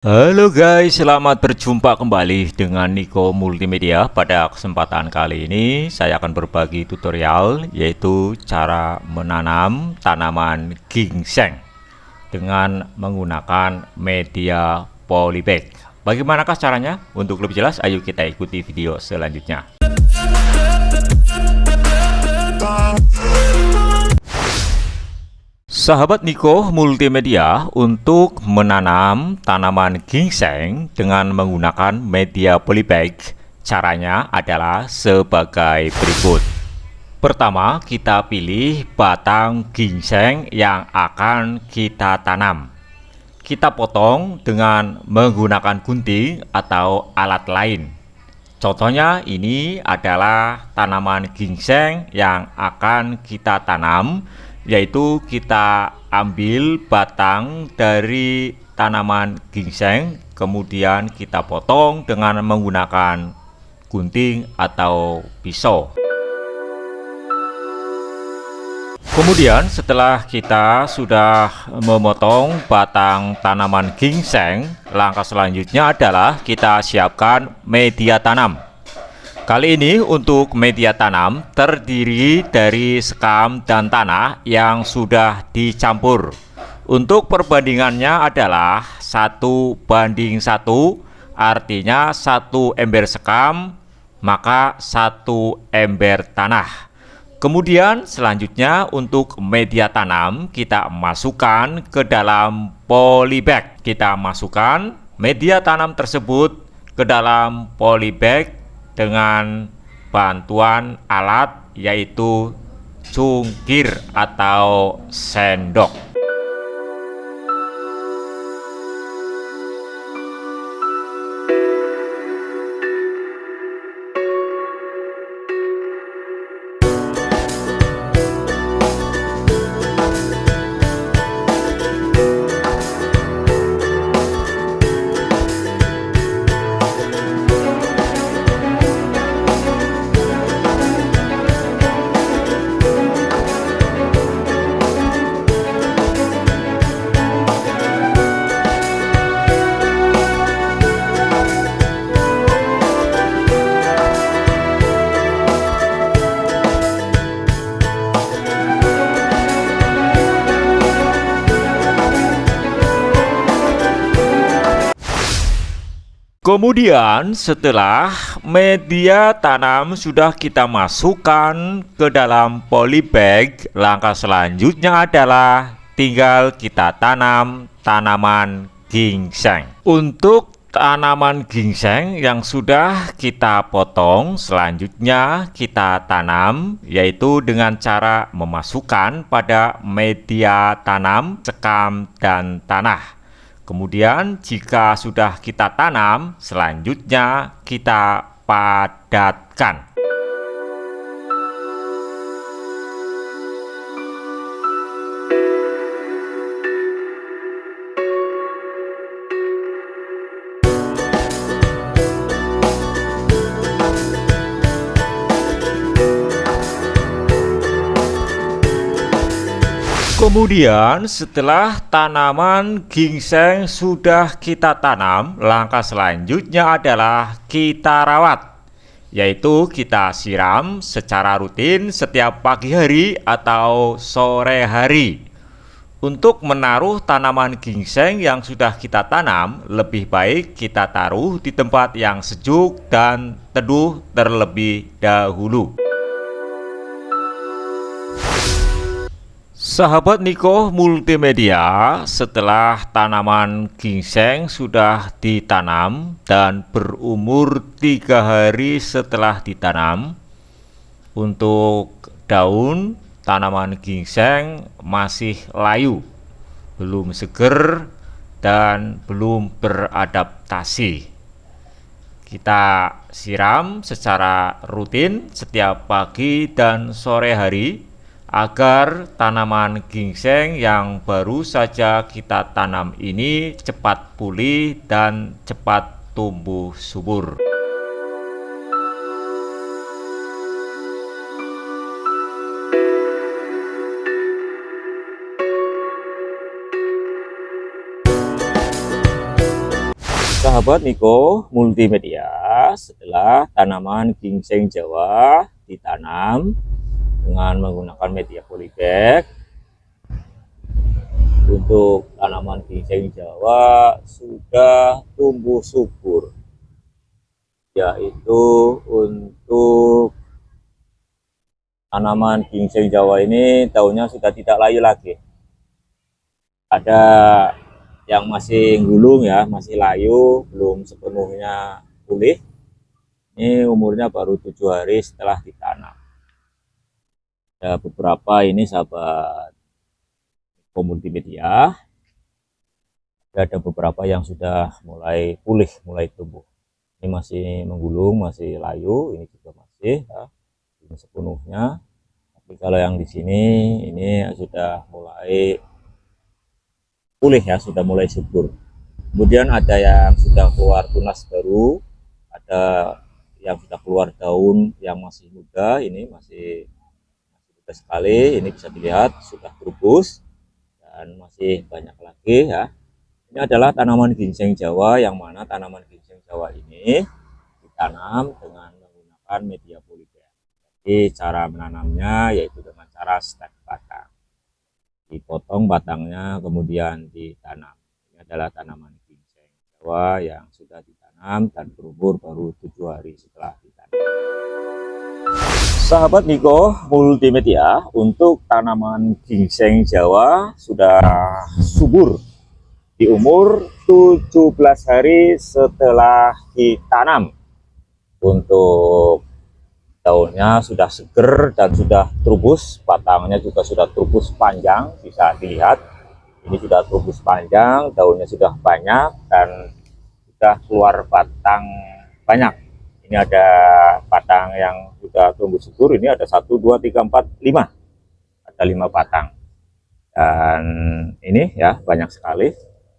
Halo guys, selamat berjumpa kembali dengan Niko Multimedia. Pada kesempatan kali ini saya akan berbagi tutorial yaitu cara menanam tanaman ginseng dengan menggunakan media polybag. Bagaimanakah caranya? Untuk lebih jelas, ayo kita ikuti video selanjutnya. Sahabat Niko Multimedia, untuk menanam tanaman ginseng dengan menggunakan media polybag, caranya adalah sebagai berikut. Pertama, kita pilih batang ginseng yang akan kita tanam. Kita potong dengan menggunakan gunting atau alat lain. Contohnya ini adalah tanaman ginseng yang akan kita tanam, yaitu kita ambil batang dari tanaman ginseng, kemudian kita potong dengan menggunakan gunting atau pisau. Kemudian setelah kita sudah memotong batang tanaman ginseng, langkah selanjutnya adalah kita siapkan media tanam. Kali ini untuk media tanam terdiri dari sekam dan tanah yang sudah dicampur. Untuk perbandingannya adalah 1:1, artinya 1 ember sekam maka 1 ember tanah. Kemudian selanjutnya untuk media tanam kita masukkan ke dalam polybag. Kita masukkan media tanam tersebut ke dalam polybag dengan bantuan alat yaitu cungkir atau sendok. Kemudian setelah media tanam sudah kita masukkan ke dalam polybag, langkah selanjutnya adalah tinggal kita tanam tanaman ginseng. Untuk tanaman ginseng yang sudah kita potong, selanjutnya kita tanam yaitu dengan cara memasukkan pada media tanam sekam dan tanah. Kemudian jika sudah kita tanam, selanjutnya kita padatkan. Kemudian setelah tanaman ginseng sudah kita tanam, langkah selanjutnya adalah kita rawat, yaitu kita siram secara rutin setiap pagi hari atau sore hari. Untuk menaruh tanaman ginseng yang sudah kita tanam, lebih baik kita taruh di tempat yang sejuk dan teduh terlebih dahulu. Sahabat Niko Multimedia, setelah tanaman ginseng sudah ditanam dan berumur 3 hari setelah ditanam, untuk daun tanaman ginseng masih layu, belum seger dan belum beradaptasi. Kita siram secara rutin setiap pagi dan sore hari agar tanaman ginseng yang baru saja kita tanam ini cepat pulih dan cepat tumbuh subur. Sahabat Niko Multimedia, setelah tanaman ginseng Jawa ditanam dengan menggunakan media polybag, untuk tanaman ginseng Jawa sudah tumbuh subur, yaitu untuk tanaman ginseng Jawa ini daunnya sudah tidak layu lagi. Ada yang masih gulung ya, masih layu, belum sepenuhnya pulih. Ini umurnya baru 7 hari setelah ditanam. Ada beberapa ini sahabat Multimedia, ada beberapa yang sudah mulai pulih, mulai tumbuh. Ini masih menggulung, masih layu, ini juga masih ya, belum sepenuhnya. Tapi kalau yang di sini ini sudah mulai pulih ya, sudah mulai subur. Kemudian ada yang sudah keluar tunas baru, ada yang sudah keluar daun yang masih muda, ini masih muda sekali, ini bisa dilihat sudah berubus dan masih banyak lagi ya. Ini adalah tanaman ginseng Jawa, yang mana tanaman ginseng Jawa ini ditanam dengan menggunakan media polybag. Jadi cara menanamnya yaitu dengan cara stek batang. Dipotong batangnya kemudian ditanam. Ini adalah tanaman ginseng Jawa yang sudah ditanam dan berumur baru 7 hari setelah ditanam. Sahabat Niko Multimedia, untuk tanaman ginseng Jawa sudah subur di umur 17 hari setelah ditanam. Untuk daunnya sudah seger dan sudah terubus, batangnya juga sudah terubus panjang, bisa dilihat. Ini sudah terubus panjang, daunnya sudah banyak dan sudah keluar batang banyak. Ini ada batang yang sudah tumbuh subur, ini ada 1, 2, 3, 4, 5. Ada 5 batang. Dan ini ya banyak sekali,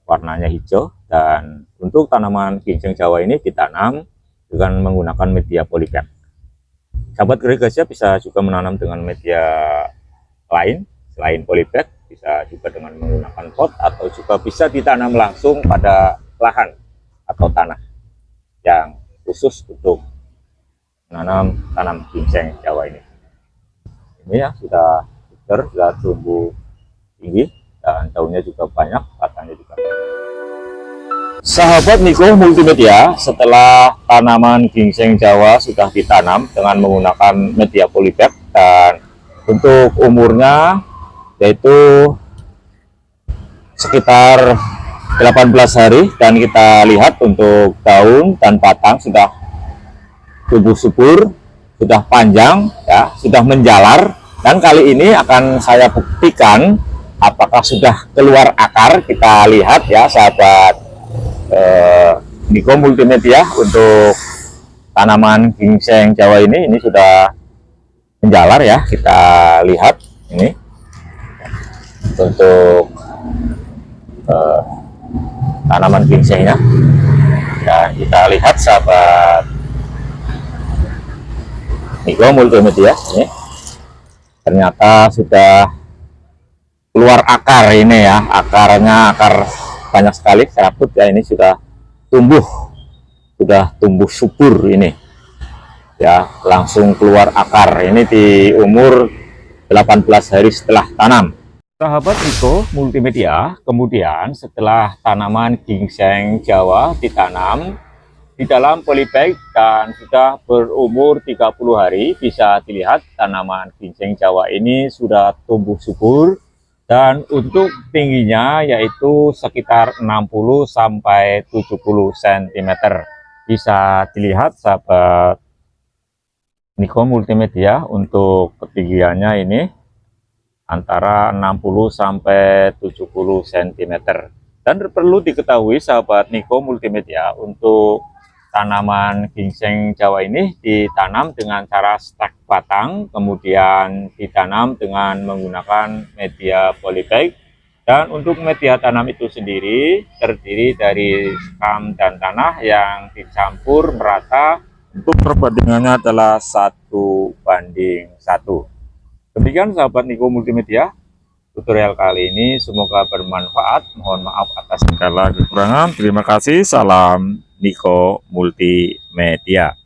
warnanya hijau. Dan untuk tanaman ginseng Jawa ini ditanam dengan menggunakan media polybag. Sahabat Gergasia bisa juga menanam dengan media lain selain polybag, bisa juga dengan menggunakan pot, atau juga bisa ditanam langsung pada lahan atau tanah yang khusus untuk menanam ginseng Jawa ini. Ini ya sudah seger, sudah tumbuh tinggi dan daunnya juga banyak, batangnya juga banyak. Sahabat Niko Multimedia, setelah tanaman ginseng Jawa sudah ditanam dengan menggunakan media polybag, dan untuk umurnya yaitu sekitar 18 hari, dan kita lihat untuk daun dan batang sudah tumbuh subur, sudah panjang ya, sudah menjalar. Dan kali ini akan saya buktikan apakah sudah keluar akar. Kita lihat ya sahabat Niko Multimedia, untuk tanaman ginseng Jawa ini sudah menjalar ya. Kita lihat ini untuk tanaman ginsengnya, dan kita lihat sahabat Niko Multimedia, ini ternyata sudah keluar akar ini ya. Akarnya akar banyak sekali, serabut ya, ini sudah tumbuh subur ini ya, langsung keluar akar. Ini di umur 18 hari setelah tanam. Sahabat Niko Multimedia, kemudian setelah tanaman ginseng Jawa ditanam di dalam polybag dan sudah berumur 30 hari, bisa dilihat tanaman ginseng Jawa ini sudah tumbuh subur. Dan untuk tingginya yaitu sekitar 60 sampai 70 cm. Bisa dilihat sahabat Niko Multimedia, untuk ketinggiannya ini antara 60 sampai 70 cm. Dan perlu diketahui sahabat Niko Multimedia, untuk tanaman ginseng Jawa ini ditanam dengan cara stek batang, kemudian ditanam dengan menggunakan media polybag. Dan untuk media tanam itu sendiri terdiri dari sekam dan tanah yang dicampur merata. Untuk perbandingannya adalah 1:1. Demikian sahabat Niko Multimedia, tutorial kali ini. Semoga bermanfaat. Mohon maaf atas segala kekurangan. Terima kasih. Salam Niko Multimedia.